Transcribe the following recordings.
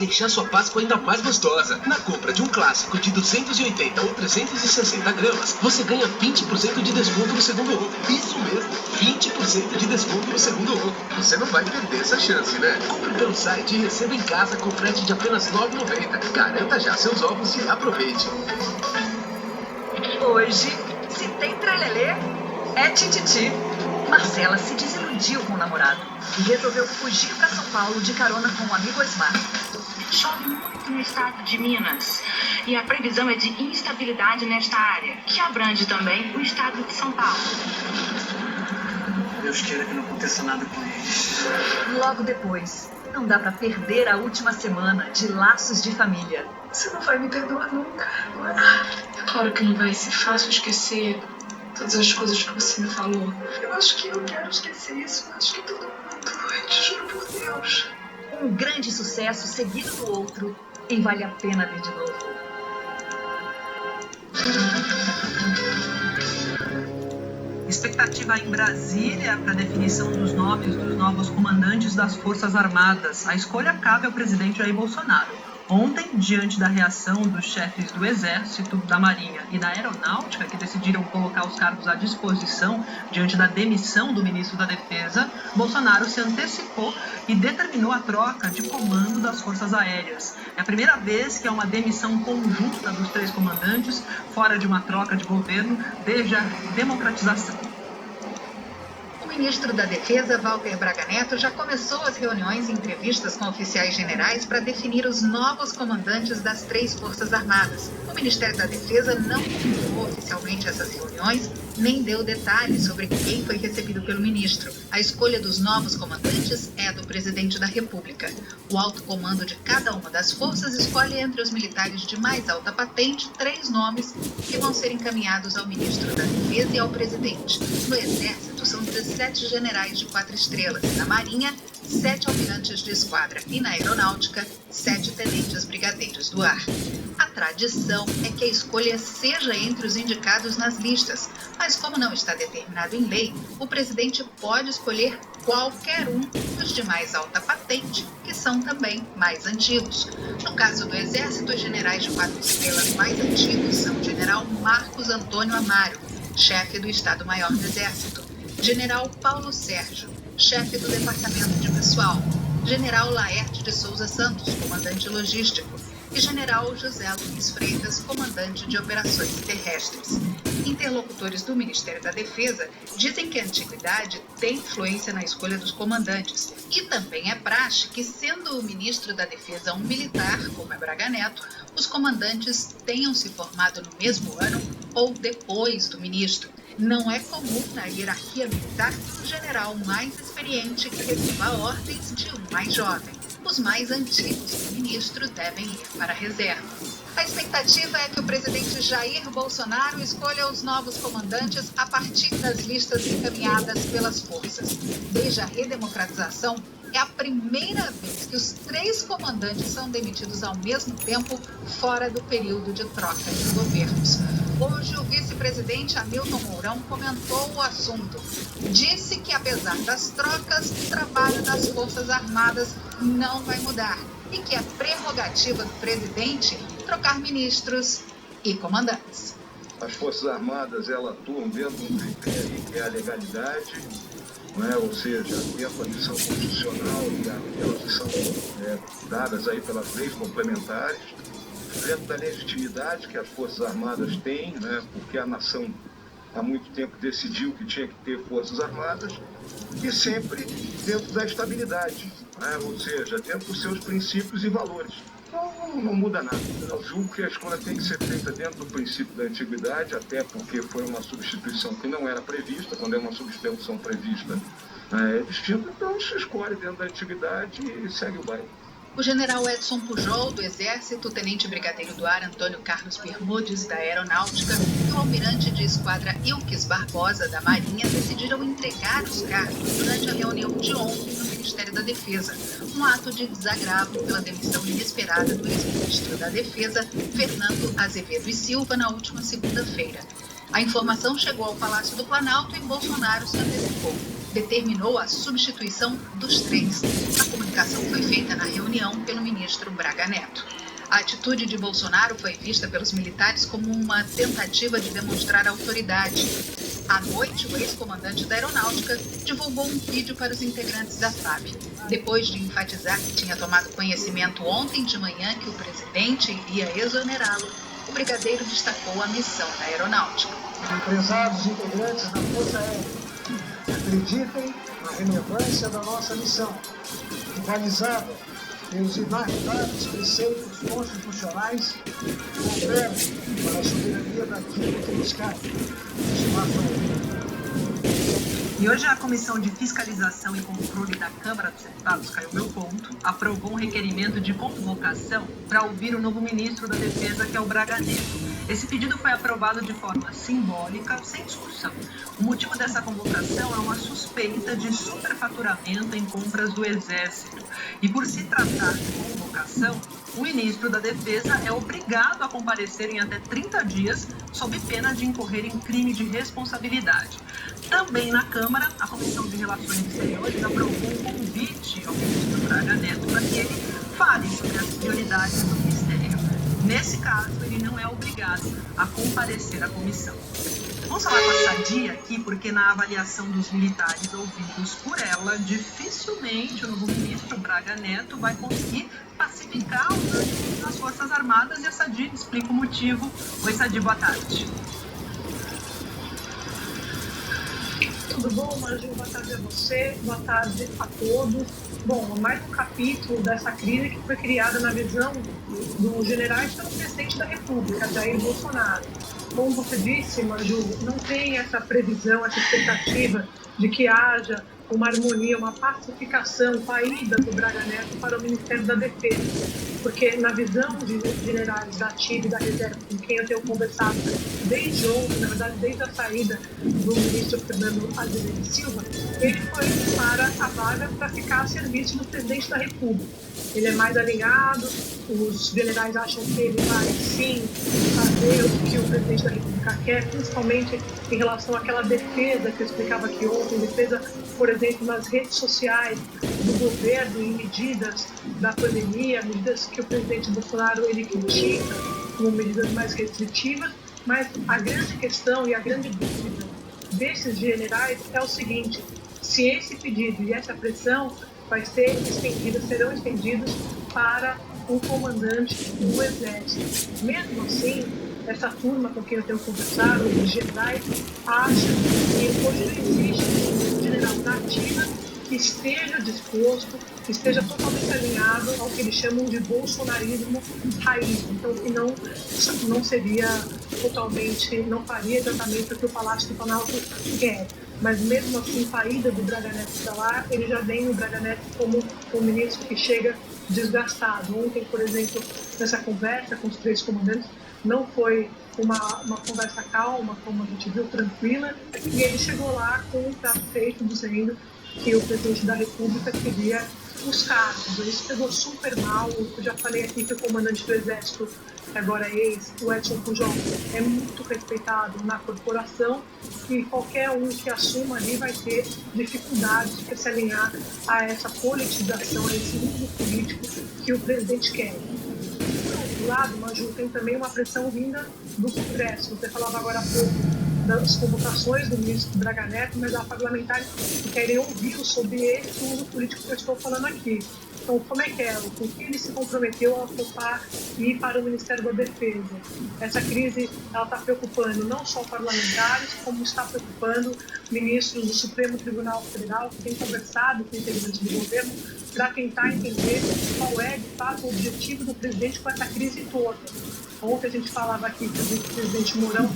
Deixar sua Páscoa ainda mais gostosa. Na compra de um clássico de 280 ou 360 gramas, você ganha 20% de desconto no segundo ovo. Isso mesmo, 20% de desconto no segundo ovo. Você não vai perder essa chance, né? Compre pelo site e receba em casa com frete de apenas R$ 9,90. Garanta já seus ovos e aproveite. Hoje, se tem trelelê, é tititi. Marcela se desiludiu com o namorado e resolveu fugir para São Paulo de carona com um amigo Osmar. Chove muito no estado de Minas e a previsão é de instabilidade nesta área, que abrange também o estado de São Paulo. Deus queira que não aconteça nada com eles. Logo depois, não dá para perder a última semana de Laços de Família. Você não vai me perdoar nunca, não é? Claro que não vai ser fácil esquecer todas as coisas que você me falou. Eu acho que eu quero esquecer isso. Eu acho que todo mundo. Eu te juro por Deus. Um grande sucesso seguido do outro em Vale a Pena Ver de Novo. Expectativa em Brasília para a definição dos nomes dos novos comandantes das Forças Armadas. A escolha cabe ao presidente Jair Bolsonaro. Ontem, diante da reação dos chefes do Exército, da Marinha e da Aeronáutica, que decidiram colocar os cargos à disposição diante da demissão do ministro da Defesa, Bolsonaro se antecipou e determinou a troca de comando das Forças Aéreas. É a primeira vez que há uma demissão conjunta dos três comandantes, fora de uma troca de governo, desde a democratização. O ministro da Defesa, Walter Braga Neto, já começou as reuniões e entrevistas com oficiais generais para definir os novos comandantes das três Forças Armadas. O Ministério da Defesa não confirmou oficialmente essas reuniões, nem deu detalhes sobre quem foi recebido pelo ministro. A escolha dos novos comandantes é do presidente da República. O alto comando de cada uma das forças escolhe entre os militares de mais alta patente 3 nomes que vão ser encaminhados ao ministro da Defesa e ao presidente. No Exército, são 17 generais de 4 estrelas. Na Marinha, 7 almirantes de esquadra. E na Aeronáutica, 7 tenentes brigadeiros do ar. A tradição é que a escolha seja entre os indicados nas listas, mas como não está determinado em lei, o presidente pode escolher qualquer um dos de mais alta patente, que são também mais antigos. No caso do Exército, os generais de 4 estrelas mais antigos são o general Marcos Antônio Amaro, chefe do Estado-Maior do Exército, general Paulo Sérgio, chefe do Departamento de Pessoal, general Laerte de Souza Santos, comandante logístico, e general José Luiz Freitas, comandante de operações terrestres. Interlocutores do Ministério da Defesa dizem que a antiguidade tem influência na escolha dos comandantes e também é praxe que, sendo o ministro da Defesa um militar, como é Braga Neto, os comandantes tenham se formado no mesmo ano ou depois do ministro. Não é comum na hierarquia militar que um general mais experiente que receba ordens de um mais jovem. Os mais antigos do ministro devem ir para a reserva. A expectativa é que o presidente Jair Bolsonaro escolha os novos comandantes a partir das listas encaminhadas pelas forças. Desde a redemocratização, é a primeira vez que os 3 comandantes são demitidos ao mesmo tempo, fora do período de troca de governos. Hoje, o vice-presidente Hamilton Mourão comentou o assunto. Disse que, apesar das trocas, o trabalho das Forças Armadas não vai mudar e que é prerrogativa do presidente trocar ministros e comandantes. As Forças Armadas, elas atuam dentro de um critério que é a legalidade, não é? Ou seja, dentro da missão constitucional e aquelas que são dadas aí pelas leis complementares, dentro da legitimidade que as Forças Armadas têm, né? Porque a nação há muito tempo decidiu que tinha que ter Forças Armadas, e sempre dentro da estabilidade, né? Ou seja, dentro dos seus princípios e valores. Então não muda nada. Eu julgo que a escolha tem que ser feita dentro do princípio da antiguidade, até porque foi uma substituição que não era prevista. Quando é uma substituição prevista, é distinta, então se escolhe dentro da antiguidade e segue o baile. O general Edson Pujol, do Exército, o tenente brigadeiro do ar Antônio Carlos Bermudes, da Aeronáutica, e o almirante de esquadra Ilques Barbosa, da Marinha, decidiram entregar os cargos durante a reunião de ontem no Ministério da Defesa, um ato de desagravo pela demissão inesperada do ex-ministro da Defesa, Fernando Azevedo e Silva, na última segunda-feira. A informação chegou ao Palácio do Planalto e Bolsonaro se antecipou. determinou a substituição dos 3. A comunicação foi feita na reunião pelo ministro Braga Neto. A atitude de Bolsonaro foi vista pelos militares como uma tentativa de demonstrar autoridade. À noite, o ex-comandante da Aeronáutica divulgou um vídeo para os integrantes da FAB. Depois de enfatizar que tinha tomado conhecimento ontem de manhã que o presidente iria exonerá-lo, o brigadeiro destacou a missão da Aeronáutica. Prezados integrantes da Força Aérea, acreditem na relevância da nossa missão, balizada pelos inarredáveis preceitos constitucionais que operam para a soberania daquilo que nos cabe. E hoje a Comissão de Fiscalização e Controle da Câmara dos Deputados, caiu meu ponto, aprovou um requerimento de convocação para ouvir o novo ministro da Defesa, que é o Braga Neto. Esse pedido foi aprovado de forma simbólica, sem discussão. O motivo dessa convocação é uma suspeita de superfaturamento em compras do Exército. E por se tratar de convocação, o ministro da Defesa é obrigado a comparecer em até 30 dias, sob pena de incorrer em crime de responsabilidade. Também na Câmara, a Comissão de Relações Exteriores aprovou um convite ao ministro Braga Neto para que ele fale sobre as prioridades do Ministério. Nesse caso, ele não é obrigado a comparecer à comissão. Vamos falar com a Sadia aqui, porque na avaliação dos militares ouvidos por ela, dificilmente o novo ministro Braga Neto vai conseguir pacificar os ânimos das Forças Armadas, e a Sadia explica o motivo. Oi, Sadia, boa tarde. Tudo bom, Maju? Boa tarde a você, boa tarde a todos. Bom, mais um capítulo dessa crise que foi criada na visão dos generais pelo presidente da República, Jair Bolsonaro. Como você disse, Maju, não tem essa previsão, essa expectativa de que haja uma harmonia, uma pacificação com a ida do Braga Neto para o Ministério da Defesa. Porque na visão de generais da ativa e da reserva, com quem eu tenho conversado desde ontem, na verdade desde a saída do ministro Fernando Azevedo Silva, ele foi para a vaga para ficar a serviço do presidente da República. Ele é mais alinhado, os generais acham que ele vai sim fazer o que o presidente da República quer, principalmente em relação àquela defesa que eu explicava aqui ontem, defesa, por exemplo, nas redes sociais do governo em medidas da pandemia, medidas que o presidente Bolsonaro ele critica como medidas mais restritivas, mas a grande questão e a grande dúvida desses generais é o seguinte: se esse pedido e essa pressão serão estendidos para o comandante do Exército. Mesmo assim, essa turma com quem eu tenho conversado, os generais, acham que hoje não existe um general da ativa que esteja disposto, que esteja totalmente alinhado ao que eles chamam de bolsonarismo raiz. Então, que não seria totalmente, não faria exatamente o que o Palácio do Planalto quer. Mas mesmo assim, a ida do Braga Neto para lá, ele já vem o Braga Neto como um ministro que chega desgastado. Ontem, por exemplo, nessa conversa com os 3 comandantes, não foi uma conversa calma, como a gente viu, tranquila, e ele chegou lá com um prato feito, dizendo que o presidente da República queria os cargos. Isso pegou super mal. Eu já falei aqui que o comandante do Exército, que agora é o Edson Pujol, é muito respeitado na corporação, e qualquer um que assuma ali vai ter dificuldades de se alinhar a essa politização, a esse uso político que o presidente quer. Por outro lado, Maju, tem também uma pressão vinda do Congresso. Você falava agora há pouco das convocações do ministro Braga Neto, mas há parlamentares que querem ouvir sobre esse uso político que eu estou falando aqui. Então, como é que é? Com que ele se comprometeu a ocupar e ir para o Ministério da Defesa? Essa crise está preocupando não só parlamentares, como está preocupando ministros do Supremo Tribunal Federal, que têm conversado com integrantes do governo para tentar entender qual é, de fato, o objetivo do presidente com essa crise toda. Ontem a gente falava aqui que o presidente Mourão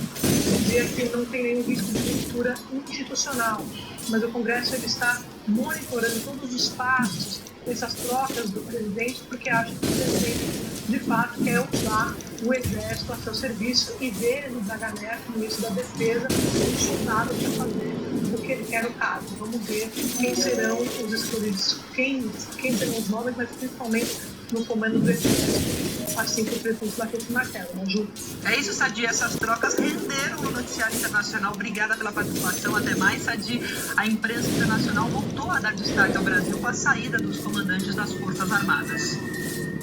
dizia que não tem nenhum risco de ruptura institucional, mas o Congresso ele está monitorando todos os passos dessas trocas do presidente, porque acha que o presidente de fato quer usar o Exército a seu serviço e ver no Braga Neto, ministro da Defesa, um soldado para fazer o que ele quer no caso. Vamos ver quem serão os escolhidos, quem serão os nomes, mas principalmente no comando do exército. Assim que o presidente batesse o martelo, né, Ju? É isso, Sadi. Essas trocas renderam no noticiário internacional. Obrigada pela participação. Até mais, Sadi. A imprensa internacional voltou a dar destaque ao Brasil com a saída dos comandantes das Forças Armadas.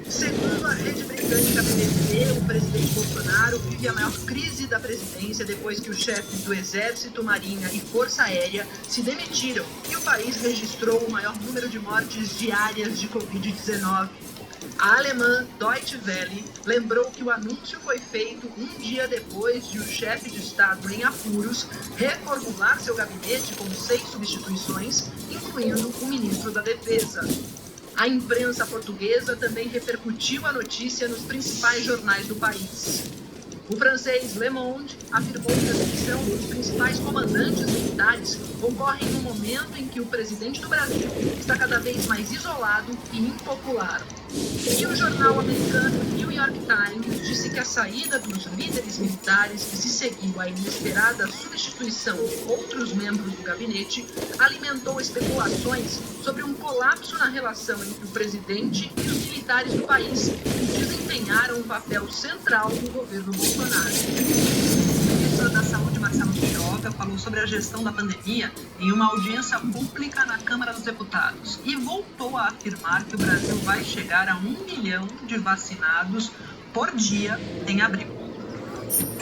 Segundo a rede britânica BBC, o presidente Bolsonaro vive a maior crise da presidência depois que os chefes do Exército, Marinha e Força Aérea se demitiram e o país registrou o maior número de mortes diárias de Covid-19. A alemã Deutsche Welle lembrou que o anúncio foi feito um dia depois de o chefe de Estado em apuros reformular seu gabinete com 6 substituições, incluindo o ministro da Defesa. A imprensa portuguesa também repercutiu a notícia nos principais jornais do país. O francês Le Monde afirmou que a demissão dos principais comandantes militares ocorre no momento em que o presidente do Brasil está cada vez mais isolado e impopular. E o jornal americano New York Times disse que a saída dos líderes militares que se seguiu à inesperada substituição de outros membros do gabinete alimentou especulações sobre um colapso na relação entre o presidente e os militares do país, que desempenharam um papel central no governo Bolsonaro. O ministro da Saúde, Marcelo Queiroga, falou sobre a gestão da pandemia em uma audiência pública na Câmara dos Deputados e voltou a afirmar que o Brasil vai chegar a 1 milhão de vacinados por dia em abril.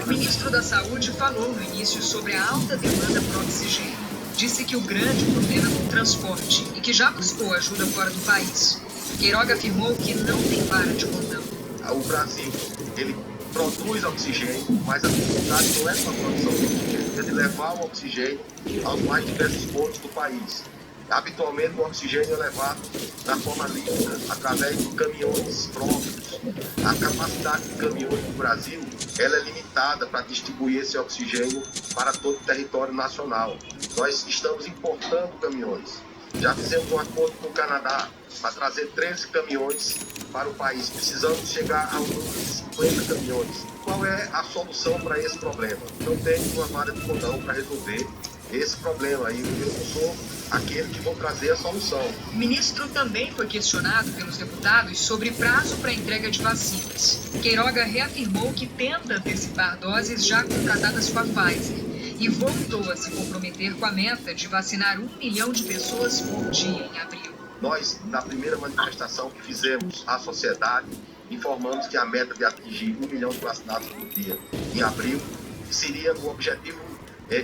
O ministro da Saúde falou no início sobre a alta demanda por oxigênio. Disse que o grande problema é o transporte e que já buscou ajuda fora do país. Queiroga afirmou que não tem vara de condão. O Brasil, ele produz oxigênio, mas a dificuldade não é só a produção de oxigênio, é de levar o oxigênio aos mais diversos pontos do país. Habitualmente o oxigênio é levado da forma líquida, através de caminhões próprios. A capacidade de caminhões do Brasil ela é limitada para distribuir esse oxigênio para todo o território nacional. Nós estamos importando caminhões. Já fizemos um acordo com o Canadá para trazer 13 caminhões para o país. Precisamos chegar a um número de 50 caminhões. Qual é a solução para esse problema? Não tem uma vara de condão para resolver esse problema. E eu não sou aquele que vou trazer a solução. O ministro também foi questionado pelos deputados sobre prazo para entrega de vacinas. Queiroga reafirmou que tenta antecipar doses já contratadas com a Pfizer e voltou a se comprometer com a meta de vacinar 1 milhão de pessoas por dia em abril. Nós, na primeira manifestação que fizemos à sociedade, informamos que a meta de atingir 1 milhão de vacinados por dia em abril seria um objetivo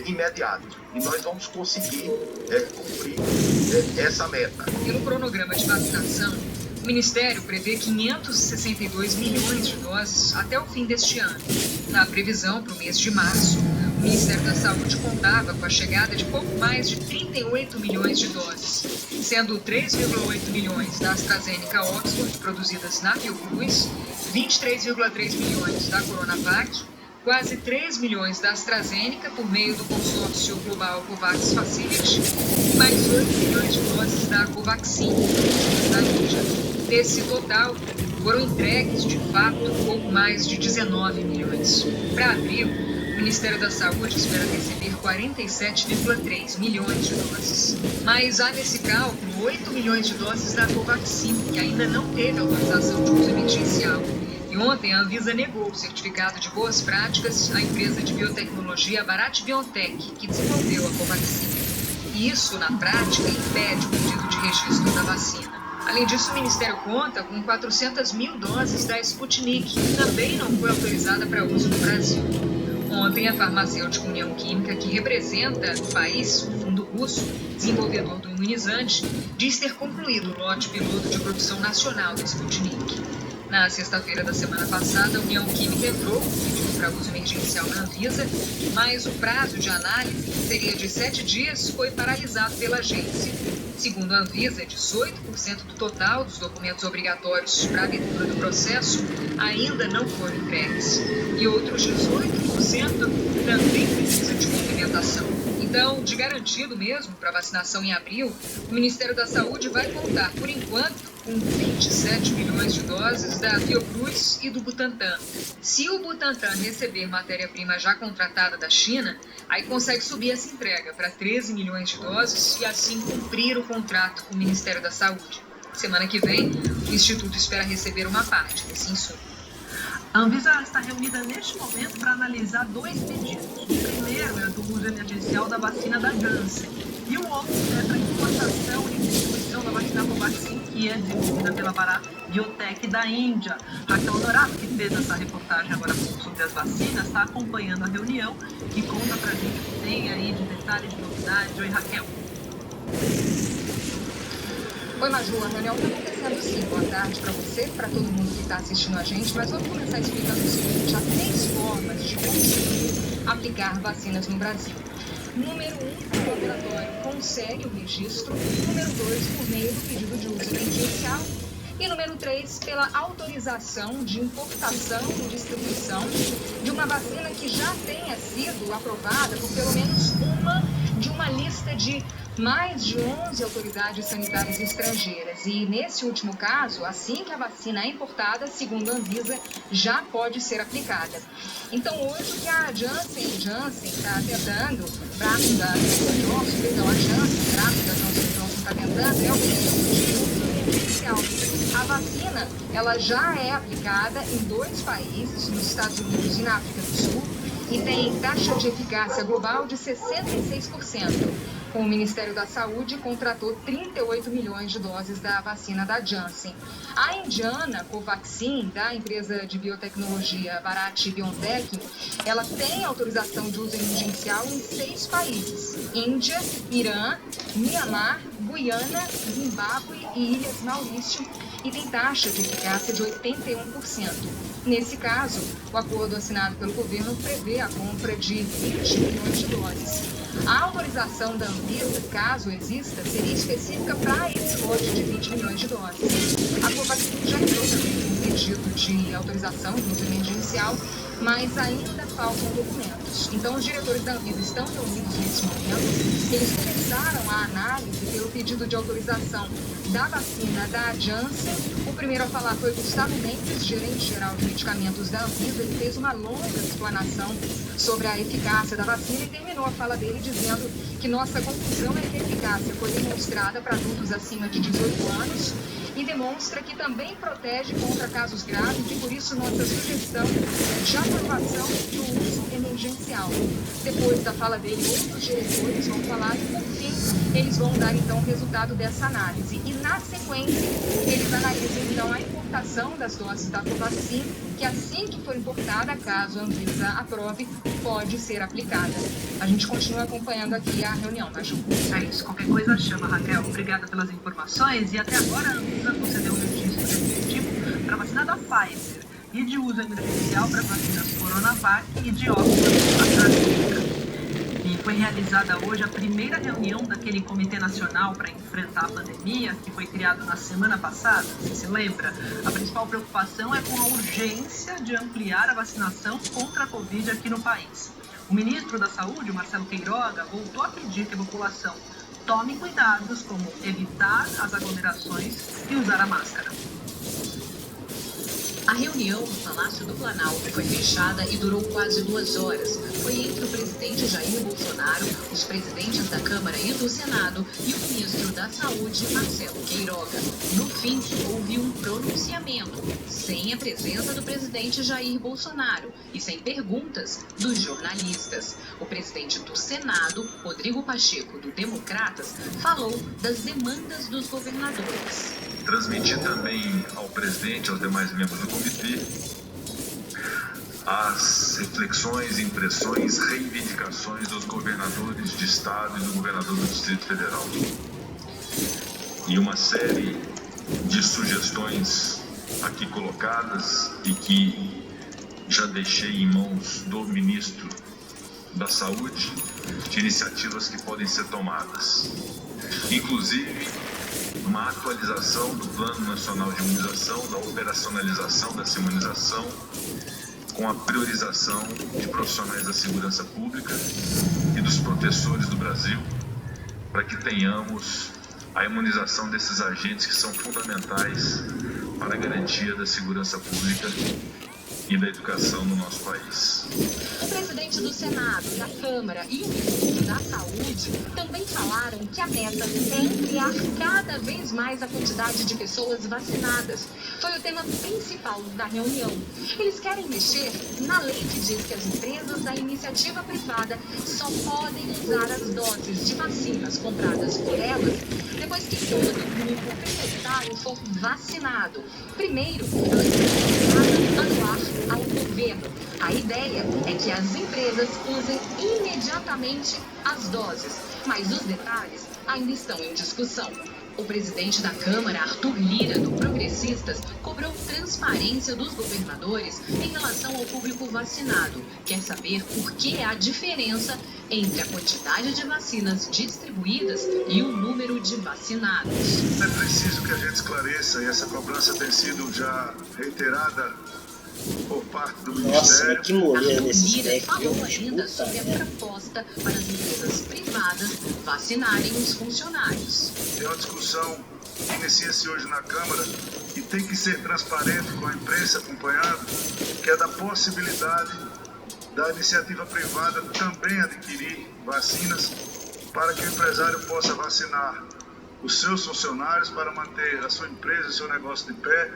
imediato. E nós vamos conseguir cumprir essa meta. Pelo cronograma de vacinação, o Ministério prevê 562 milhões de doses até o fim deste ano. Na previsão para o mês de março, o Ministério da Saúde contava com a chegada de pouco mais de 38 milhões de doses, sendo 3,8 milhões da AstraZeneca Oxford produzidas na Fiocruz, 23,3 milhões da Coronavac, quase 3 milhões da AstraZeneca por meio do consórcio global COVAX Facility e mais 8 milhões de doses da Covaxin, da Índia. Desse total, foram entregues, de fato, pouco mais de 19 milhões. Para abril, o Ministério da Saúde espera receber 47,3 milhões de doses. Mas há nesse cálculo 8 milhões de doses da Covaxin, que ainda não teve autorização de uso emergencial. E ontem a Anvisa negou o certificado de boas práticas à empresa de biotecnologia Bharat Biotech, que desenvolveu a Covaxin. E isso, na prática, impede o pedido de registro da vacina. Além disso, o Ministério conta com 400 mil doses da Sputnik, que também não foi autorizada para uso no Brasil. Ontem, a farmacêutica União Química, que representa no país o fundo russo, desenvolvedor do imunizante, diz ter concluído o lote piloto de produção nacional da Sputnik. Na sexta-feira da semana passada, a União Química entrou com pedido para uso emergencial na Anvisa, mas o prazo de análise, que seria de 7 dias, foi paralisado pela agência. Segundo a Anvisa, 18% do total dos documentos obrigatórios para a abertura do processo ainda não foram entregues. E outros 18% também precisam de complementação. Então, de garantido mesmo para vacinação em abril, o Ministério da Saúde vai contar, por enquanto, com 27 milhões de doses da Fiocruz e do Butantan. Se o Butantan receber matéria-prima já contratada da China, aí consegue subir essa entrega para 13 milhões de doses e assim cumprir o contrato com o Ministério da Saúde. Semana que vem, o Instituto espera receber uma parte desse insumo. A Anvisa está reunida neste momento para analisar 2 pedidos. O primeiro é do uso emergencial da vacina da Janssen e o outro é para importação e distribuição da vacina Covaxin, que é desenvolvida pela Bharat Biotech da Índia. Raquel Honorato, que fez essa reportagem agora sobre as vacinas, está acompanhando a reunião e conta pra gente o que tem aí de detalhes, de novidades. Oi, Raquel. Oi, Maju, a reunião está acontecendo sim. Boa tarde para você, para todo mundo que está assistindo a gente, mas vamos começar explicando o seguinte: há 3 formas de conseguir aplicar vacinas no Brasil. Número 1, o laboratório consegue o registro. Número 2, por meio do pedido de uso emergencial. E número 3, pela autorização de importação e distribuição de uma vacina que já tenha sido aprovada por pelo menos uma lista de mais de 11 autoridades sanitárias estrangeiras. E nesse último caso, assim que a vacina é importada, segundo a Anvisa, já pode ser aplicada. Então hoje o que a Janssen está tentando, a Janssen está tentando é o pedido de uso emergencial. A vacina, ela já é aplicada em 2 países, nos Estados Unidos e na África do Sul, e tem taxa de eficácia global de 66%. O Ministério da Saúde contratou 38 milhões de doses da vacina da Janssen. A indiana Covaxin, da empresa de biotecnologia Bharat Biotech, ela tem autorização de uso emergencial em 6 países: Índia, Irã, Mianmar, Guiana, Zimbábue e Ilhas Maurício, e tem taxa de eficácia de 81%. Nesse caso, o acordo assinado pelo governo prevê a compra de 20 milhões de doses. A autorização da Anvisa, caso exista, seria específica para esse lote de 20 milhões de doses. A Covaxin já entrou também com um pedido de autorização de uso emergencial, mas ainda faltam documentos. Então, os diretores da Anvisa estão reunidos nesse momento. Eles começaram a análise pelo pedido de autorização da vacina da Janssen. O primeiro a falar foi Gustavo Mendes, gerente-geral de medicamentos da Anvisa. Ele fez uma longa explanação sobre a eficácia da vacina e terminou a fala dele dizendo que nossa conclusão é que a eficácia foi demonstrada para adultos acima de 18 anos e demonstra que também protege contra casos graves e, por isso, nossa sugestão é de aprovação do uso emergencial. Depois da fala dele, outros diretores vão falar e, por fim, eles vão dar, então, o resultado dessa análise. E, na sequência, eles analisam, então, a importação das doses da Covaxin, que assim que for importada, caso a Anvisa aprove, pode ser aplicada. A gente continua acompanhando aqui a reunião, tá, Ju? É isso. Qualquer coisa chama, Raquel. Obrigada pelas informações. E até agora a Anvisa concedeu o registro definitivo para a vacina da Pfizer e de uso emergencial para vacinas Coronavac e de AstraZeneca. E foi realizada hoje a primeira reunião daquele Comitê Nacional para enfrentar a pandemia, que foi criado na semana passada. Você se lembra? A principal preocupação é com a urgência de ampliar a vacinação contra a Covid aqui no país. O ministro da Saúde, Marcelo Queiroga, voltou a pedir que a população tome cuidados como evitar as aglomerações e usar a máscara. A reunião no Palácio do Planalto foi fechada e durou quase 2 horas. Foi entre o presidente Jair Bolsonaro, os presidentes da Câmara e do Senado e o ministro da Saúde, Marcelo Queiroga. No fim, houve um pronunciamento, sem a presença do presidente Jair Bolsonaro e sem perguntas dos jornalistas. O presidente do Senado, Rodrigo Pacheco, do Democratas, falou das demandas dos governadores. Transmitir também ao presidente, aos demais membros do comitê, as reflexões, impressões, reivindicações dos governadores de estado e do governador do Distrito Federal. E uma série de sugestões aqui colocadas e que já deixei em mãos do ministro da Saúde, de iniciativas que podem ser tomadas. Inclusive, uma atualização do Plano Nacional de Imunização, da operacionalização dessa imunização, com a priorização de profissionais da segurança pública e dos professores do Brasil, para que tenhamos a imunização desses agentes que são fundamentais para a garantia da segurança pública e da educação no nosso país. O presidente do Senado, da Câmara e o ministro da Saúde também falaram que a meta é ampliar cada vez mais a quantidade de pessoas vacinadas. Foi o tema principal da reunião. Eles querem mexer na lei que diz que as empresas da iniciativa privada só podem usar as doses de vacinas compradas por elas depois que todo grupo prioritário for vacinado. Primeiro, elas precisam anular ao governo. A ideia é que as empresas usem imediatamente as doses, mas os detalhes ainda estão em discussão. O presidente da Câmara, Arthur Lira, do Progressistas, cobrou transparência dos governadores em relação ao público vacinado. Quer saber por que há diferença entre a quantidade de vacinas distribuídas e o número de vacinados. É preciso que a gente esclareça, e essa cobrança tem sido já reiterada por parte do Ministério. Nossa, que morrer nesse Lira falou ainda sobre a proposta para as empresas privadas vacinarem os funcionários. É uma discussão que inicia-se hoje na Câmara e tem que ser transparente com a imprensa acompanhando, que é da possibilidade da iniciativa privada também adquirir vacinas para que o empresário possa vacinar os seus funcionários para manter a sua empresa, o seu negócio de pé,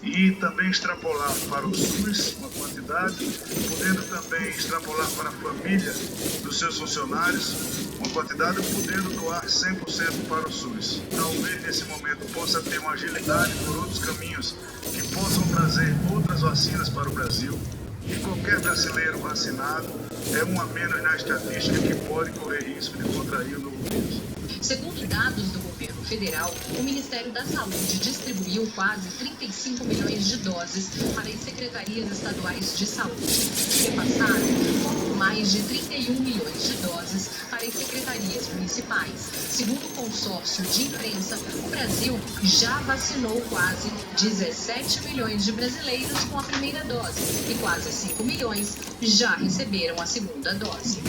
e também extrapolar para o SUS uma quantidade, podendo também extrapolar para a família dos seus funcionários uma quantidade, podendo doar 100% para o SUS. Talvez nesse momento possa ter uma agilidade por outros caminhos que possam trazer outras vacinas para o Brasil. E qualquer brasileiro vacinado é um a menos na estatística que pode correr risco de contrair o novo vírus. Segundo dados do governo federal, o Ministério da Saúde distribuiu quase 35 milhões de doses para as secretarias estaduais de saúde. Repassaram pouco mais de 31 milhões de doses para as secretarias municipais. Segundo o consórcio de imprensa, o Brasil já vacinou quase 17 milhões de brasileiros com a primeira dose e quase 5 milhões já receberam a segunda dose.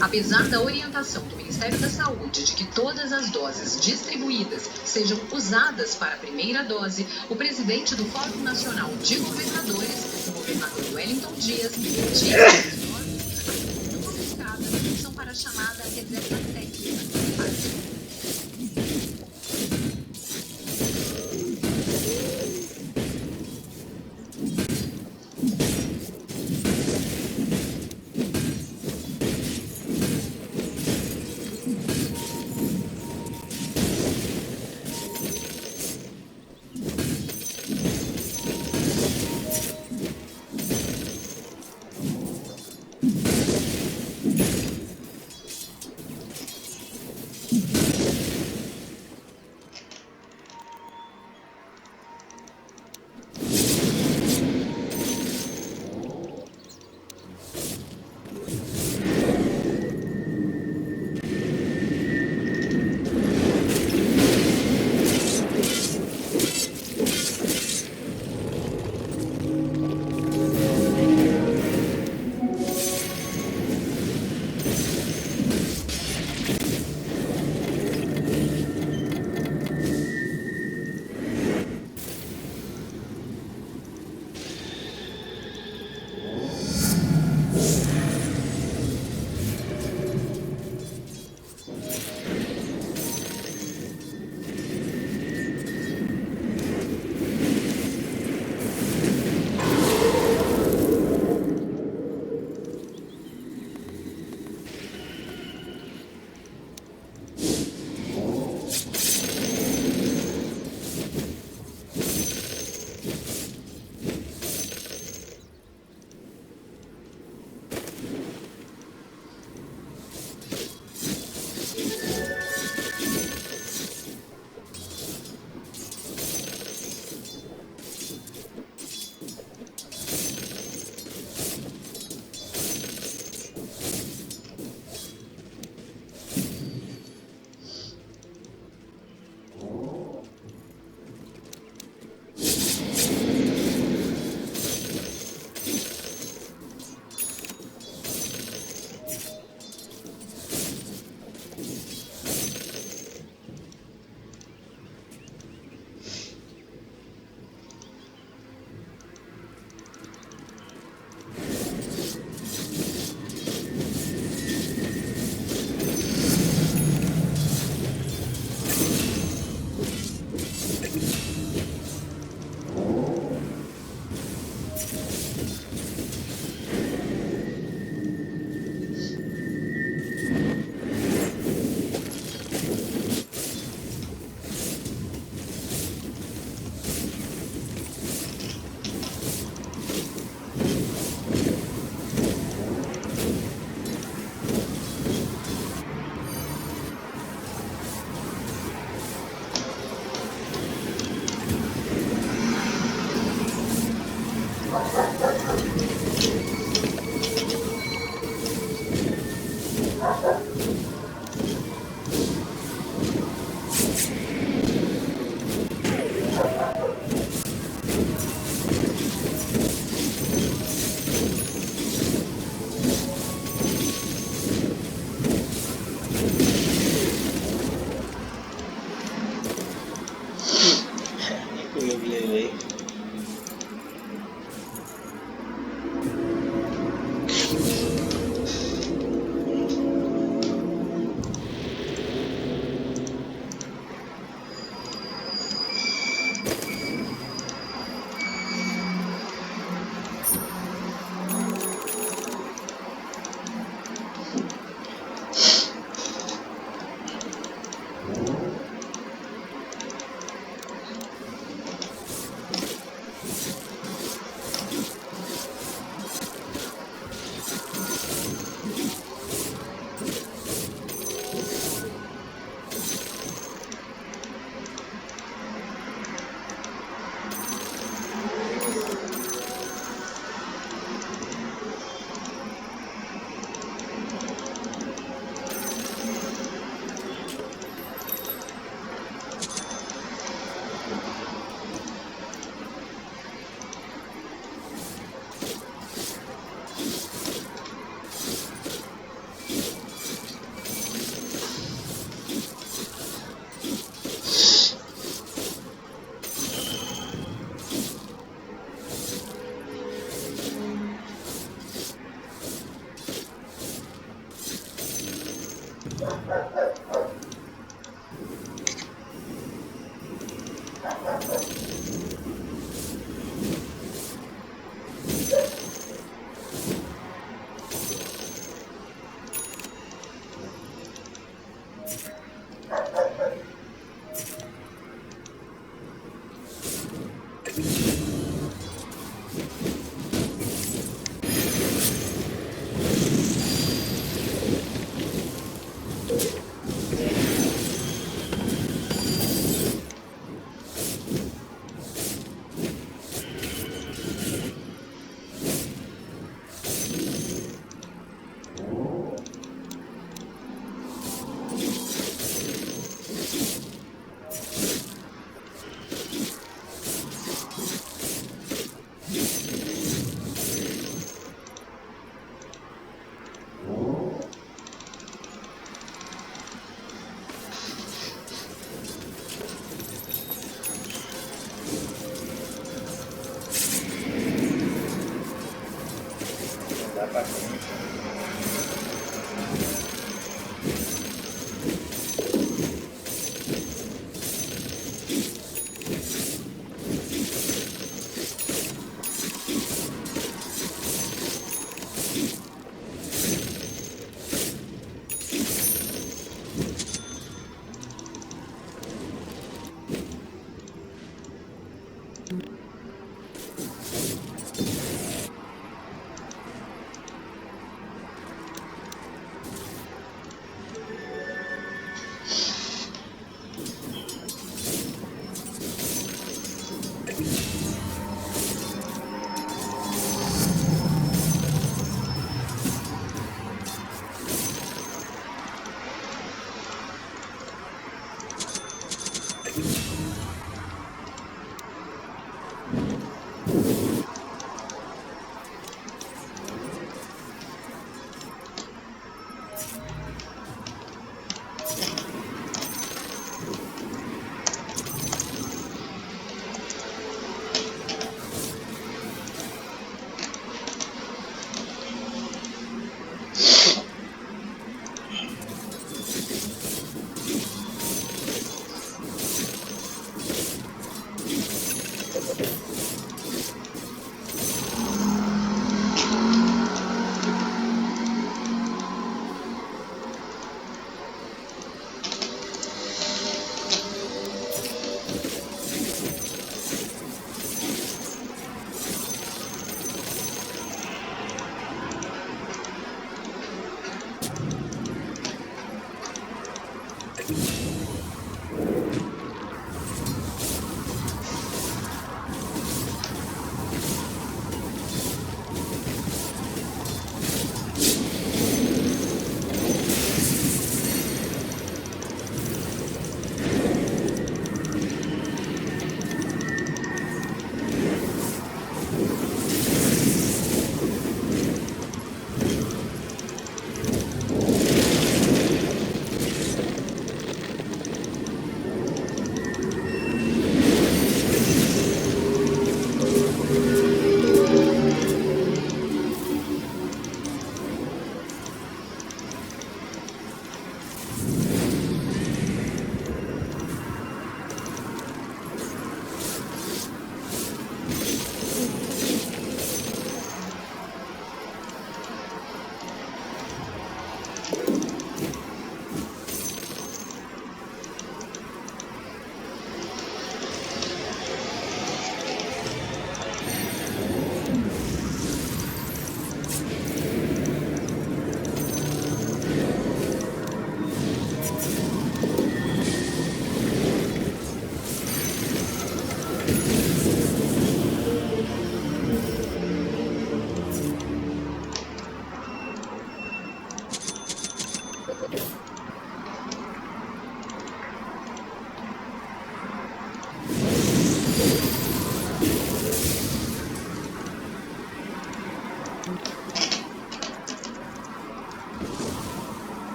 Apesar da orientação do Ministério da Saúde de que todas as doses distribuídas sejam usadas para a primeira dose, o presidente do Fórum Nacional de Governadores, o governador Wellington Dias, disse que as doses confiscadas são para a chamada reserva técnica do país.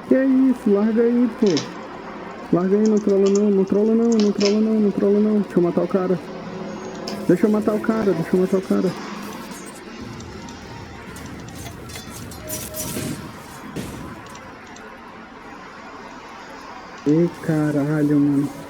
Que é isso? Larga aí, pô. Larga aí, não trola não, não trola não, não trola não, não trola não. Deixa eu matar o cara. Deixa eu matar o cara, deixa eu matar o cara. Ei, caralho, mano.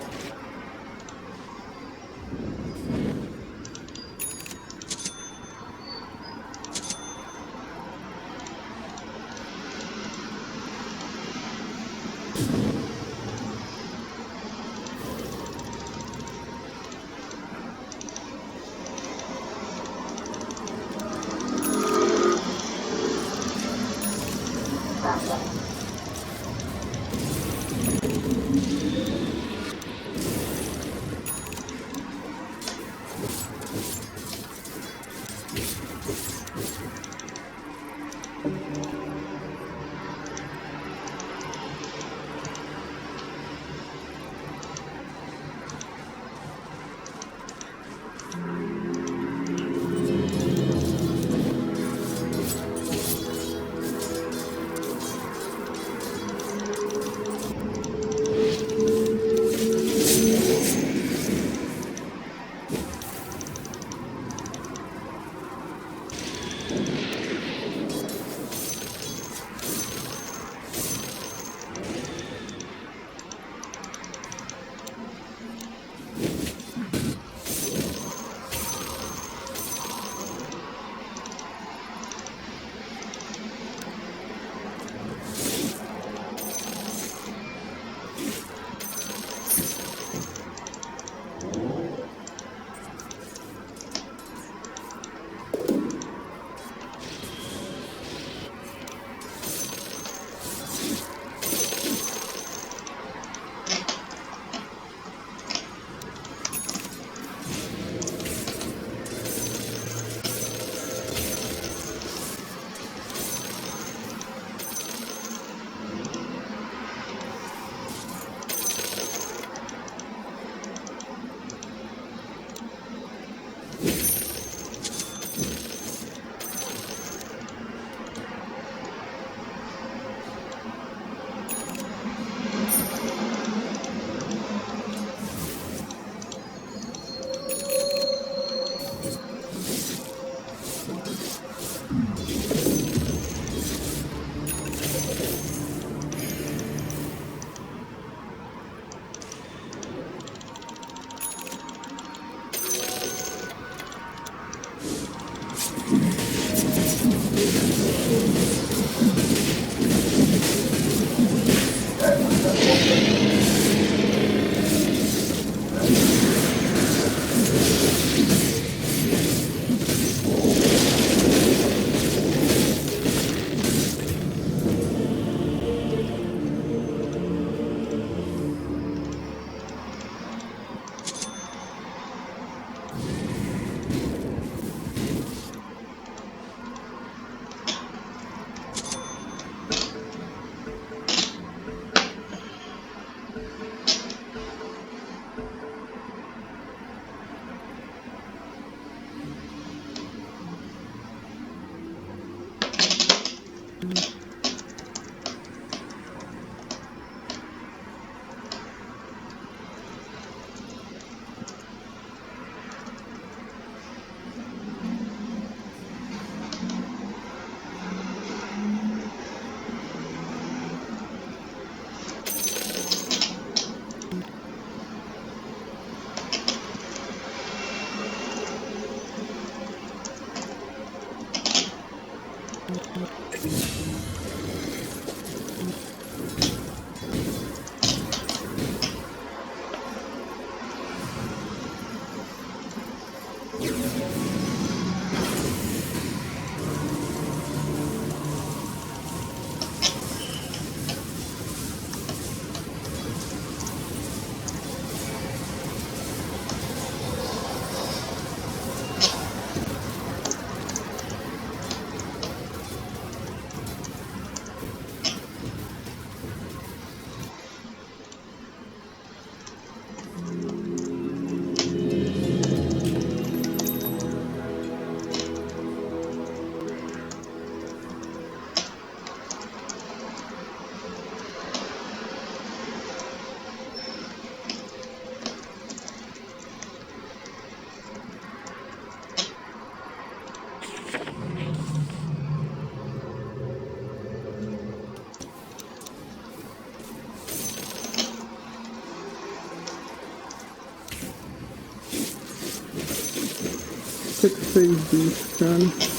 você que fez isso, cara?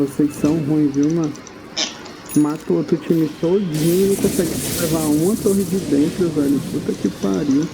vocês são ruins, viu, mano? Mata o outro time todinho e consegue levar uma torre de dentro, velho. Puta que pariu.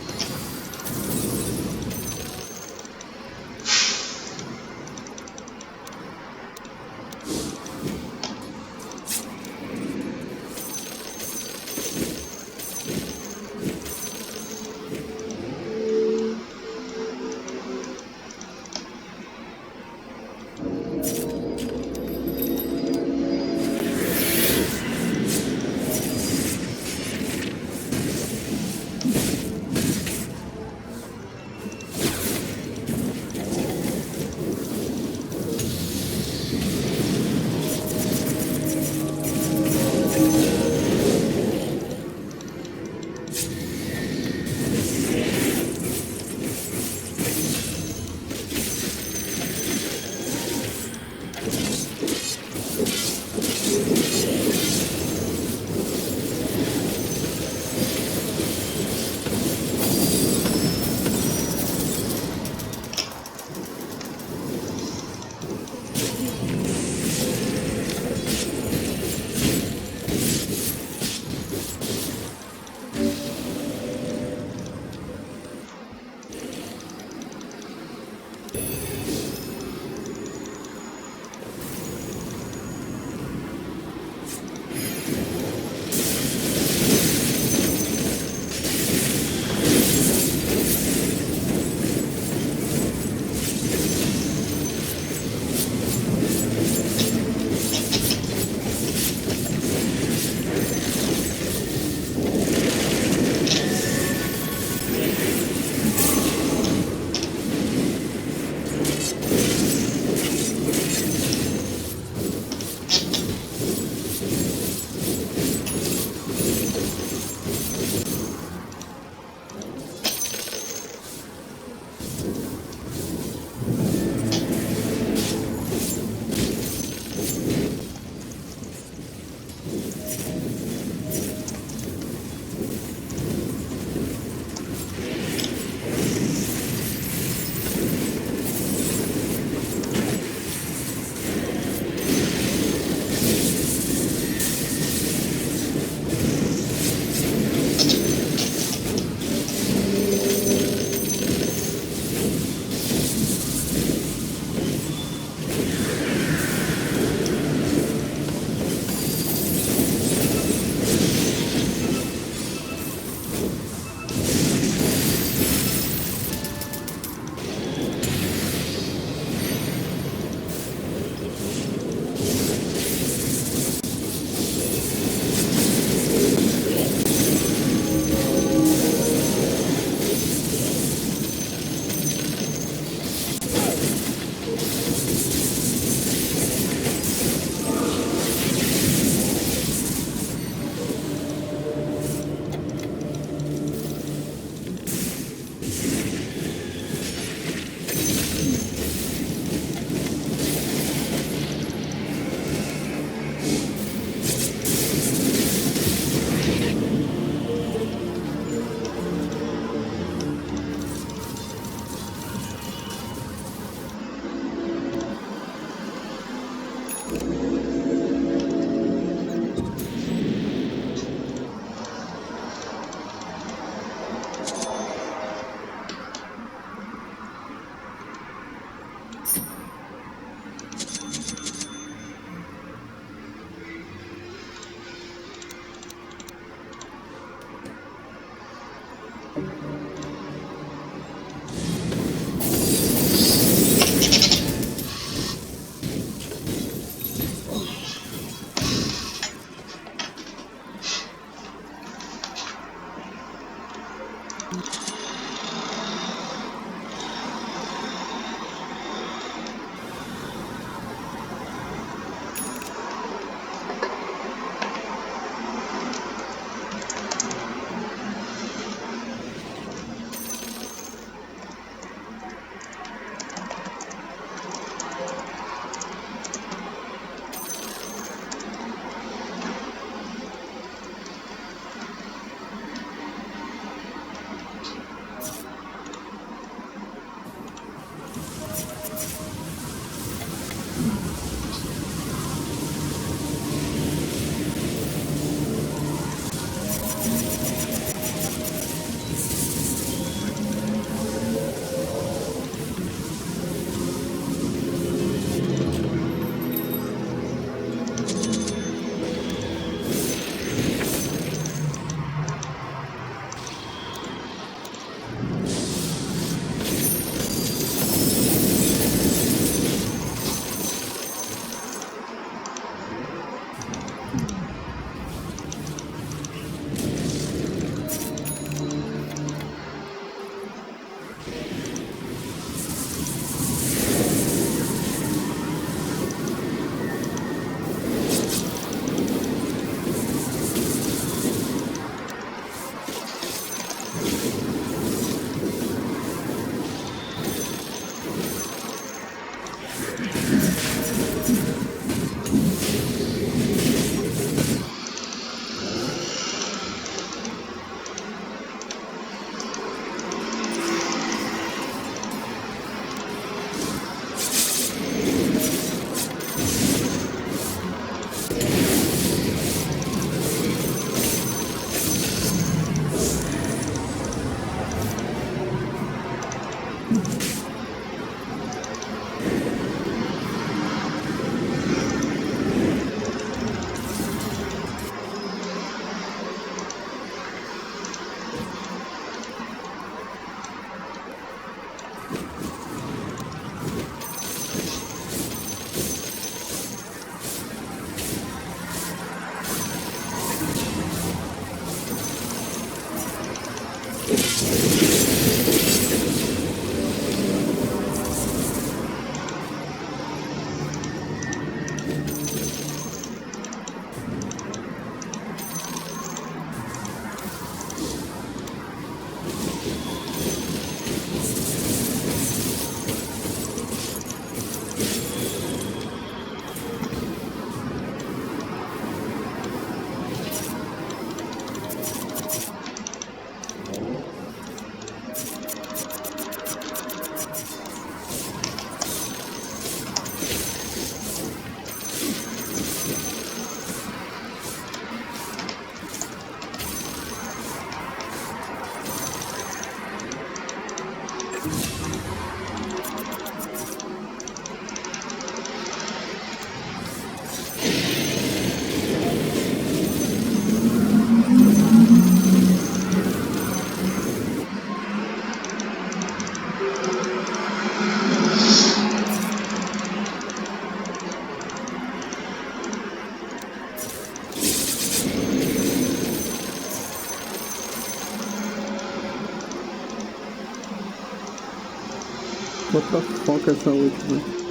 Bota foca essa última.